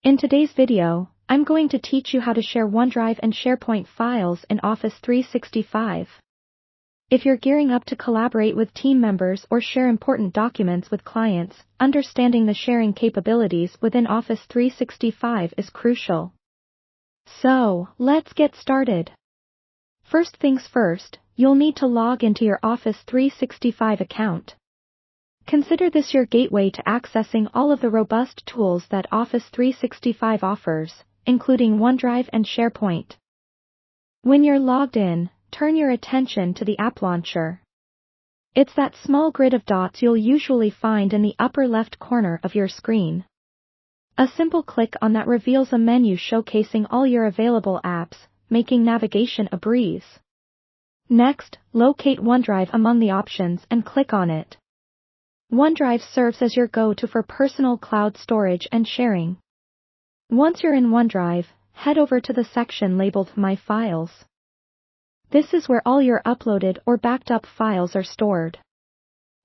In today's video, I'm going to teach you how to share OneDrive and SharePoint files in Office 365. If you're gearing up to collaborate with team members or share important documents with clients, understanding the sharing capabilities within Office 365 is crucial. So, let's get started. First things first, you'll need to log into your Office 365 account. Consider this your gateway to accessing all of the robust tools that Office 365 offers, including OneDrive and SharePoint. When you're logged in, turn your attention to the app launcher. It's that small grid of dots you'll usually find in the upper left corner of your screen. A simple click on that reveals a menu showcasing all your available apps, making navigation a breeze. Next, locate OneDrive among the options and click on it. OneDrive serves as your go-to for personal cloud storage and sharing. Once you're in OneDrive, head over to the section labeled My Files. This is where all your uploaded or backed up files are stored.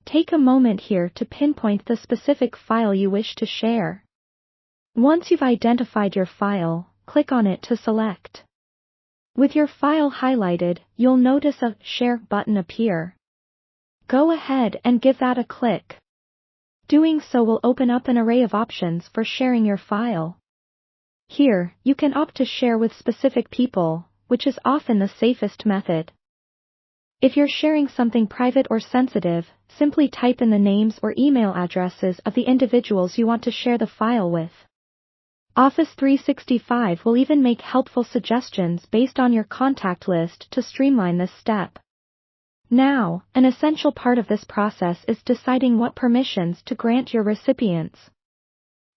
Take a moment here to pinpoint the specific file you wish to share. Once you've identified your file, click on it to select. With your file highlighted, you'll notice a Share button appear. Go ahead and give that a click. Doing so will open up an array of options for sharing your file. Here, you can opt to share with specific people, which is often the safest method. If you're sharing something private or sensitive, simply type in the names or email addresses of the individuals you want to share the file with. Office 365 will even make helpful suggestions based on your contact list to streamline this step. Now, an essential part of this process is deciding what permissions to grant your recipients.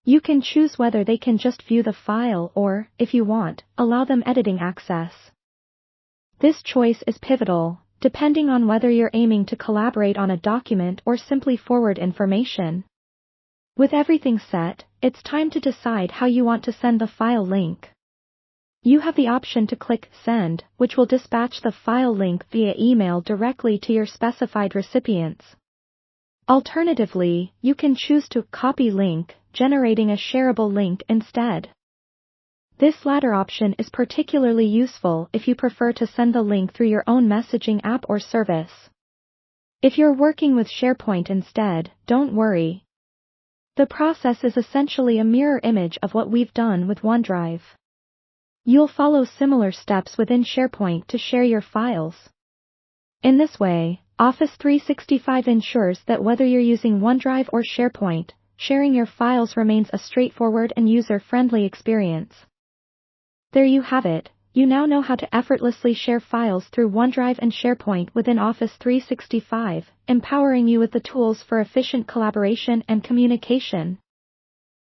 You can choose whether they can just view the file or, if you want, allow them editing access. This choice is pivotal, depending on whether you're aiming to collaborate on a document or simply forward information. With everything set, it's time to decide how you want to send the file link. You have the option to click Send, which will dispatch the file link via email directly to your specified recipients. Alternatively, you can choose to Copy Link, generating a shareable link instead. This latter option is particularly useful if you prefer to send the link through your own messaging app or service. If you're working with SharePoint instead, don't worry. The process is essentially a mirror image of what we've done with OneDrive. You'll follow similar steps within SharePoint to share your files. In this way, Office 365 ensures that whether you're using OneDrive or SharePoint, sharing your files remains a straightforward and user-friendly experience. There you have it, you now know how to effortlessly share files through OneDrive and SharePoint within Office 365, empowering you with the tools for efficient collaboration and communication.